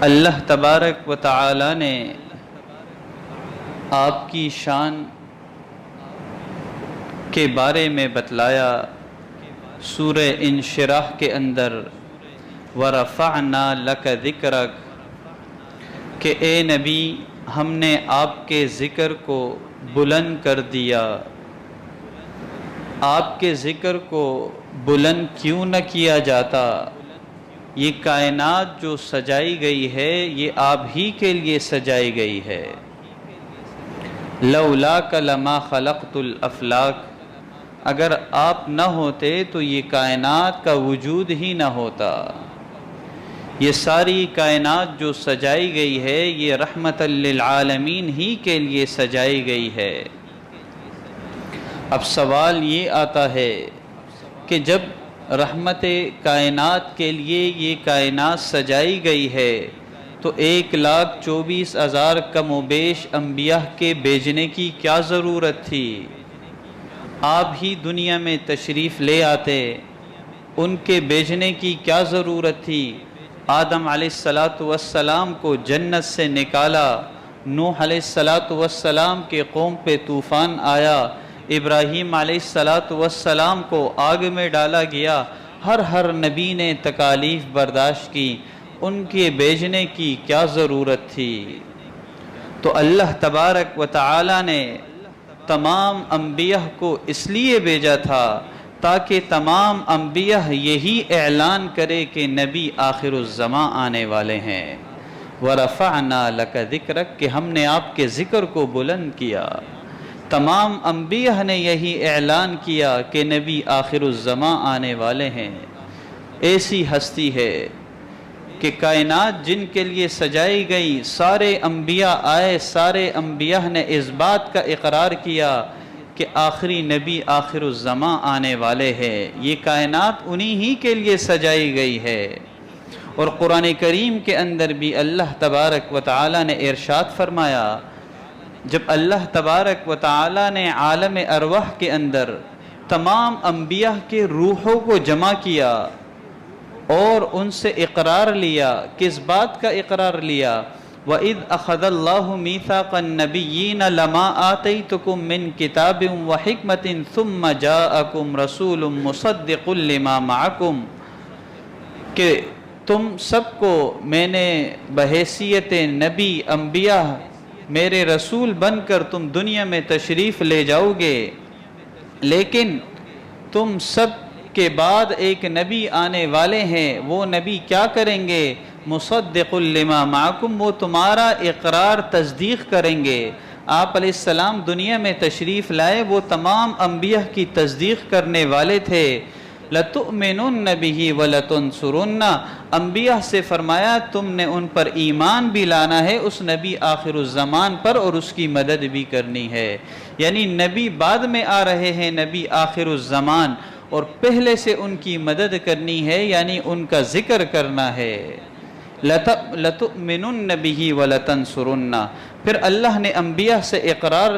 اللہ تبارک و تعالی نے آپ کی شان کے بارے میں بتلایا سورہ انشراح کے اندر، وَرَفَعْنَا لَكَ ذِكْرَكَ، کہ اے نبی ہم نے آپ کے ذکر کو بلند کر دیا۔ آپ کے ذکر کو بلند کیوں نہ کیا جاتا؟ یہ کائنات جو سجائی گئی ہے یہ آپ ہی کے لیے سجائی گئی ہے۔ لولاک لما خلقت الافلاک، اگر آپ نہ ہوتے تو یہ کائنات کا وجود ہی نہ ہوتا۔ یہ ساری کائنات جو سجائی گئی ہے یہ رحمت للعالمین ہی کے لیے سجائی گئی ہے۔ اب سوال یہ آتا ہے کہ جب رحمت کائنات کے لیے یہ کائنات سجائی گئی ہے تو 1,24,000 کم و بیش انبیاء کے بھیجنے کی کیا ضرورت تھی؟ آپ ہی دنیا میں تشریف لے آتے، ان کے بھیجنے کی کیا ضرورت تھی؟ آدم علیہ السلام کو جنت سے نکالا، نوح علیہ السلام کے قوم پہ طوفان آیا، ابراہیم علیہ السلام کو آگ میں ڈالا گیا، ہر نبی نے تکالیف برداشت کی، ان کے بھیجنے کی کیا ضرورت تھی؟ تو اللہ تبارک و تعالی نے تمام انبیاء کو اس لیے بھیجا تھا تاکہ تمام انبیاء یہی اعلان کرے کہ نبی آخر الزمان آنے والے ہیں۔ وَرَفَعْنَا لَكَ ذِكْرَكَ، کہ ہم نے آپ کے ذکر کو بلند کیا۔ تمام انبیاء نے یہی اعلان کیا کہ نبی آخر الزمان آنے والے ہیں۔ ایسی ہستی ہے کہ کائنات جن کے لیے سجائی گئی، سارے انبیاء آئے، سارے انبیاء نے اس بات کا اقرار کیا کہ آخری نبی آخر الزمان آنے والے ہیں۔ یہ کائنات انہی ہی کے لیے سجائی گئی ہے۔ اور قرآن کریم کے اندر بھی اللہ تبارک و تعالی نے ارشاد فرمایا، جب اللہ تبارک و تعالی نے عالم ارواح کے اندر تمام انبیاء کے روحوں کو جمع کیا اور ان سے اقرار لیا، کس بات کا اقرار لیا؟ وَإِذْ أَخَذَ اللَّهُ مِيثَاقَ النَّبِيِّينَ لَمَا آتَيْتُكُم مِّن كِتَابٍ وَحِكْمَةٍ ثُمَّ جَاءَكُمْ رَسُولٌ مُصَدِّقٌ لِّمَا مَعَكُمْ، کہ تم سب کو میں نے بحیثیت نبی انبیاء میرے رسول بن کر تم دنیا میں تشریف لے جاؤ گے، لیکن تم سب کے بعد ایک نبی آنے والے ہیں۔ وہ نبی کیا کریں گے؟ مصدق لما معکم، وہ تمہارا اقرار تصدیق کریں گے۔ آپ علیہ السلام دنیا میں تشریف لائے، وہ تمام انبیاء کی تصدیق کرنے والے تھے۔ لَتُؤْمِنُنَّ بِهِ وَلَتُنْصُرُنَّ، انبیاء سے فرمایا تم نے ان پر ایمان بھی لانا ہے، اس نبی آخر الزمان پر، اور اس کی مدد بھی کرنی ہے۔ یعنی نبی بعد میں آ رہے ہیں، نبی آخر الزمان، اور پہلے سے ان کی مدد کرنی ہے، یعنی ان کا ذکر کرنا ہے۔ لَتُؤْمِنُنَّ بِهِ وَلَتَنْصُرُنَّ، پھر اللہ نے انبیاء سے اقرار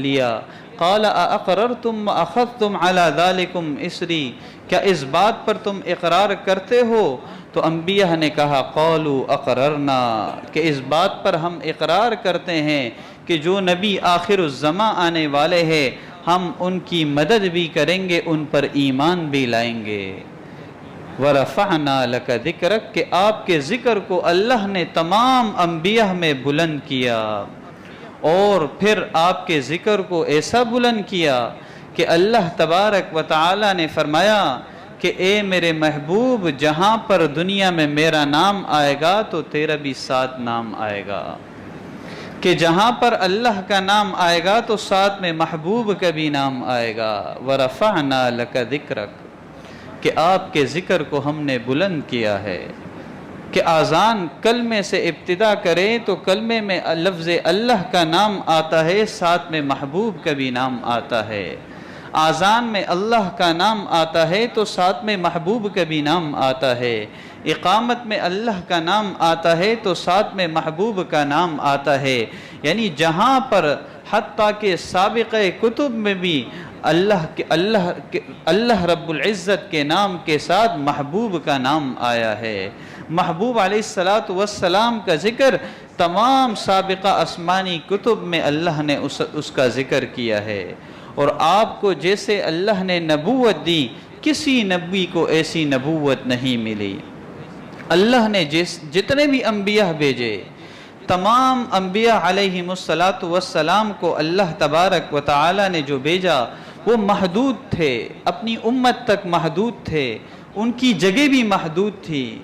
لیا۔ قَالَ أَأَقْرَرْتُمْ وَأَخَذْتُمْ عَلَى ذَلِكُمْ إِصْرِي، کیا اس بات پر تم اقرار کرتے ہو؟ تو انبیاء نے کہا قَالُوا أَقْرَرْنَا، کہ اس بات پر ہم اقرار کرتے ہیں کہ جو نبی آخر الزمان آنے والے ہیں ہم ان کی مدد بھی کریں گے، ان پر ایمان بھی لائیں گے۔ وَرَفَعْنَا لَكَ ذِكْرَكَ، کہ آپ کے ذکر کو اللہ نے تمام انبیاء میں بلند کیا، اور پھر آپ کے ذکر کو ایسا بلند کیا کہ اللہ تبارک و تعالی نے فرمایا کہ اے میرے محبوب، جہاں پر دنیا میں میرا نام آئے گا تو تیرا بھی ساتھ نام آئے گا، کہ جہاں پر اللہ کا نام آئے گا تو ساتھ میں محبوب کا بھی نام آئے گا۔ وَرَفَعْنَا لَكَ ذِكْرَكَ، کہ آپ کے ذکر کو ہم نے بلند کیا ہے۔ کہ آذان کلمے سے ابتدا کرے تو کلمے میں لفظ اللہ کا نام آتا ہے، ساتھ میں محبوب کا بھی نام آتا ہے۔ آذان میں اللہ کا نام آتا ہے تو ساتھ میں محبوب کا بھی نام آتا ہے۔ اقامت میں اللہ کا نام آتا ہے تو ساتھ میں محبوب کا نام آتا ہے، یعنی جہاں پر حتیٰ کہ سابقہ کتب میں بھی اللہ رب العزت کے نام کے ساتھ محبوب کا نام آیا ہے۔ محبوب علیہ السلام کا ذکر تمام سابقہ آسمانی کتب میں اللہ نے اس کا ذکر کیا ہے، اور آپ کو جیسے اللہ نے نبوت دی، کسی نبی کو ایسی نبوت نہیں ملی۔ اللہ نے جتنے بھی انبیاء بھیجے، تمام انبیاء علیہم السلام کو اللہ تبارک و تعالی نے جو بھیجا وہ محدود تھے، اپنی امت تک محدود تھے، ان کی جگہ بھی محدود تھی،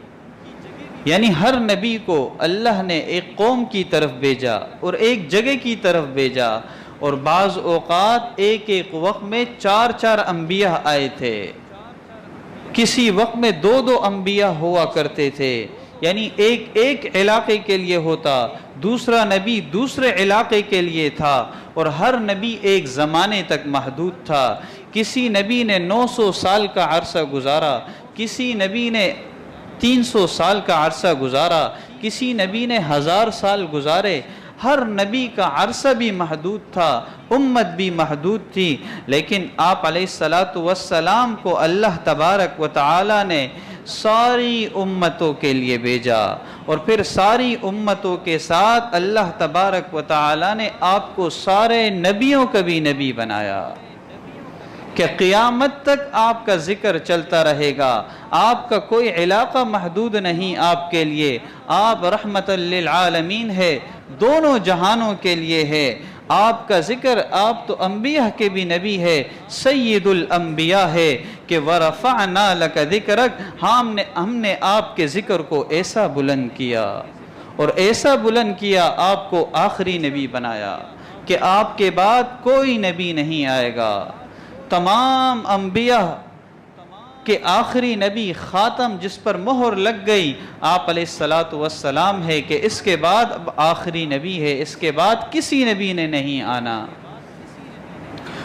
یعنی ہر نبی کو اللہ نے ایک قوم کی طرف بھیجا اور ایک جگہ کی طرف بھیجا، اور بعض اوقات ایک وقت میں 4 انبیاء آئے تھے، کسی وقت میں 2 انبیاء ہوا کرتے تھے، یعنی ایک علاقے کے لیے ہوتا، دوسرا نبی دوسرے علاقے کے لیے تھا، اور ہر نبی ایک زمانے تک محدود تھا۔ کسی نبی نے 900 سال کا عرصہ گزارا، کسی نبی نے 300 سال کا عرصہ گزارا، کسی نبی نے 1000 سال گزارے۔ ہر نبی کا عرصہ بھی محدود تھا، امت بھی محدود تھی، لیکن آپ علیہ السلام کو اللہ تبارک و تعالی نے ساری امتوں کے لیے بھیجا، اور پھر ساری امتوں کے ساتھ اللہ تبارک و تعالی نے آپ کو سارے نبیوں کا بھی نبی بنایا کہ قیامت تک آپ کا ذکر چلتا رہے گا، آپ کا کوئی علاقہ محدود نہیں آپ کے لیے، آپ رحمت للعالمین ہے، دونوں جہانوں کے لیے ہے۔ آپ کا ذکر، آپ تو انبیاء کے بھی نبی ہے، سید الانبیاء ہے کہ وَرَفَعْنَا لَكَ ذِكْرَكَ، ہم نے آپ کے ذکر کو ایسا بلند کیا، اور ایسا بلند کیا آپ کو آخری نبی بنایا کہ آپ کے بعد کوئی نبی نہیں آئے گا۔ تمام انبیاء کہ آخری نبی خاتم جس پر مہر لگ گئی آپ علیہ السلام ہے کہ اس کے بعد اب آخری نبی ہے، اس کے بعد کسی نبی نے نہیں آنا۔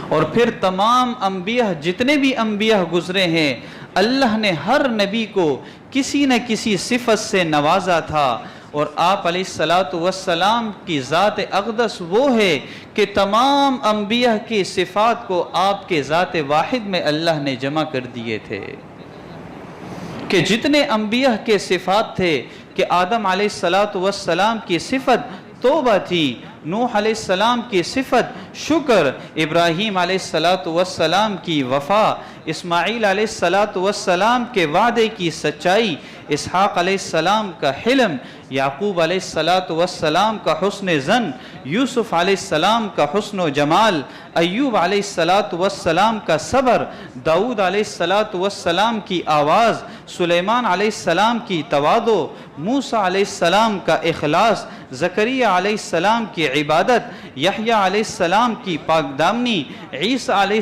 اور پھر تمام انبیاء، جتنے بھی انبیاء گزرے ہیں، اللہ نے ہر نبی کو کسی نہ کسی صفت سے نوازا تھا، اور آپ علیہ السلام کی ذات اقدس وہ ہے کہ تمام انبیاء کی صفات کو آپ کے ذات واحد میں اللہ نے جمع کر دیے تھے، کہ جتنے انبیاء کے صفات تھے، کہ آدم علیہ السلام کی صفت توبہ تھی، نوح علیہ السلام کی صفت شکر، ابراہیم علیہ السلام کی وفا، اسماعیل علیہ السلام کے وعدے کی سچائی، اسحاق علیہ السلام کا حلم، یعقوب علیہ السلام کا حسن ظن، یوسف علیہ السلام کا حسن و جمال، ایوب علیہ السلام کا صبر، داؤد علیہ السلام کی آواز، سلیمان علیہ السلام کی تواضع، موسیٰ علیہ السلام کا اخلاص، زکریا علیہ السلام کی عبادت، یحییٰ علیہ السلام کی پاک دامنی، عیسیٰ علیہ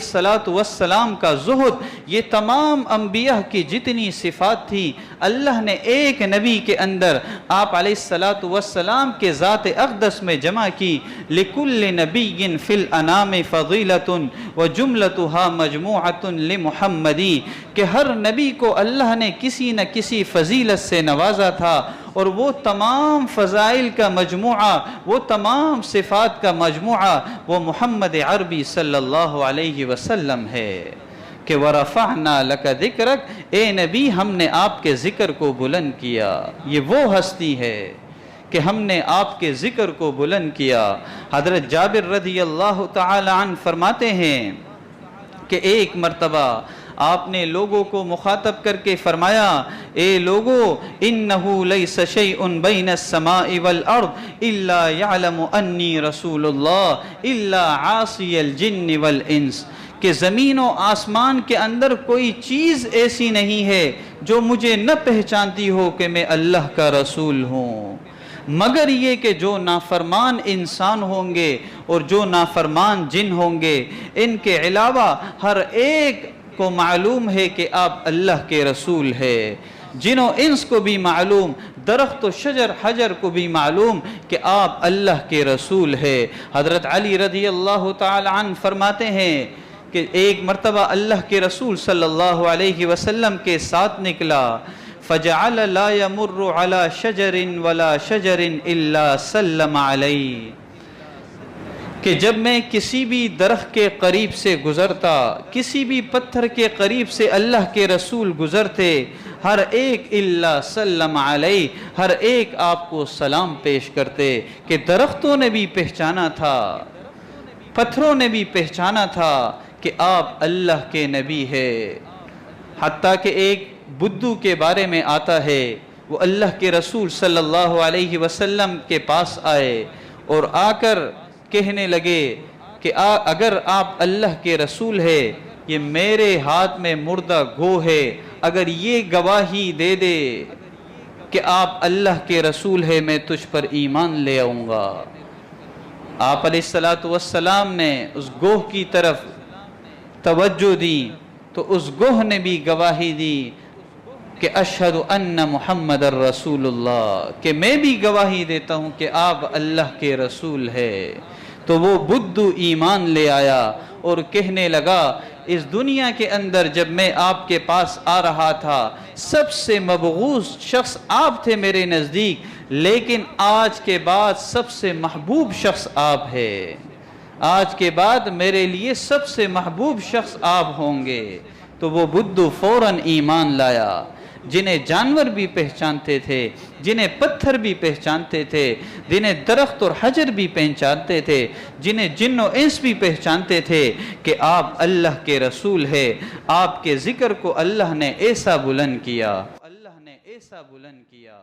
السلام کا زہد، یہ تمام انبیاء کی جتنی صفات تھی اللہ نے ایک نبی کے اندر آپ علیہ السلام کے ذات اقدس میں جمع کی۔ لِكُلِّ نَبِيٍّ فِي الْأَنَامِ فَضِيلَةٌ وَجُمْلَتُهَا مَجْمُوعَةٌ لِمُحَمَّدٍ، کہ ہر نبی کو اللہ نے کسی نہ کسی فضیلت سے نوازا تھا، اور وہ تمام فضائل کا مجموعہ، وہ تمام صفات کا مجموعہ وہ محمد عربی صلی اللہ علیہ وسلم ہے کہ وَرَفَعْنَا لَكَ ذِكْرَكَ، اے نبی ہم نے آپ کے ذکر کو بلند کیا۔ یہ وہ ہستی ہے کہ ہم نے آپ کے ذکر کو بلند کیا۔ حضرت جابر رضی اللہ تعالی عنہ فرماتے ہیں کہ ایک مرتبہ آپ نے لوگوں کو مخاطب کر کے فرمایا، اے لوگو انہو لیس شیئن بین السماء والارض الا یعلم انی رسول اللہ الا عاصی الجن والانس، کہ زمین و آسمان کے اندر کوئی چیز ایسی نہیں ہے جو مجھے نہ پہچانتی ہو کہ میں اللہ کا رسول ہوں، مگر یہ کہ جو نافرمان انسان ہوں گے اور جو نافرمان جن ہوں گے، ان کے علاوہ ہر ایک کو معلوم ہے کہ آپ اللہ کے رسول ہے۔ جن و انس کو بھی معلوم، درخت و شجر حجر کو بھی معلوم کہ آپ اللہ کے رسول ہے۔ حضرت علی رضی اللہ تعالی عنہ فرماتے ہیں کہ ایک مرتبہ اللہ کے رسول صلی اللہ علیہ وسلم کے ساتھ نکلا، فجعل لا يمر على شجر ولا شجر الا سلم علیہ، کہ جب میں کسی بھی درخت کے قریب سے گزرتا، کسی بھی پتھر کے قریب سے اللہ کے رسول گزرتے، ہر ایک الا سلم علیہ، ہر ایک آپ کو سلام پیش کرتے، کہ درختوں نے بھی پہچانا تھا، پتھروں نے بھی پہچانا تھا کہ آپ اللہ کے نبی ہے۔ حتیٰ کہ ایک بدھو کے بارے میں آتا ہے، وہ اللہ کے رسول صلی اللہ علیہ وسلم کے پاس آئے اور آ کر کہنے لگے کہ اگر آپ اللہ کے رسول ہے، یہ میرے ہاتھ میں مردہ گو ہے، اگر یہ گواہی دے دے کہ آپ اللہ کے رسول ہے، میں تجھ پر ایمان لے آؤں گا۔ آپ علیہ السلام نے اس گوہ کی طرف توجہ دی تو اس گوہ نے بھی گواہی دی کہ اشہد ان محمد الرسول اللہ، کہ میں بھی گواہی دیتا ہوں کہ آپ اللہ کے رسول ہے۔ تو وہ بدھو ایمان لے آیا اور کہنے لگا، اس دنیا کے اندر جب میں آپ کے پاس آ رہا تھا، سب سے مبغوض شخص آپ تھے میرے نزدیک، لیکن آج کے بعد سب سے محبوب شخص آپ ہے، آج کے بعد میرے لیے سب سے محبوب شخص آپ ہوں گے۔ تو وہ بدھو فوراً ایمان لایا، جنہیں جانور بھی پہچانتے تھے، جنہیں پتھر بھی پہچانتے تھے، جنہیں درخت اور حجر بھی پہچانتے تھے، جنہیں جن و انس بھی پہچانتے تھے کہ آپ اللہ کے رسول ہے۔ آپ کے ذکر کو اللہ نے ایسا بلند کیا، اللہ نے ایسا بلند کیا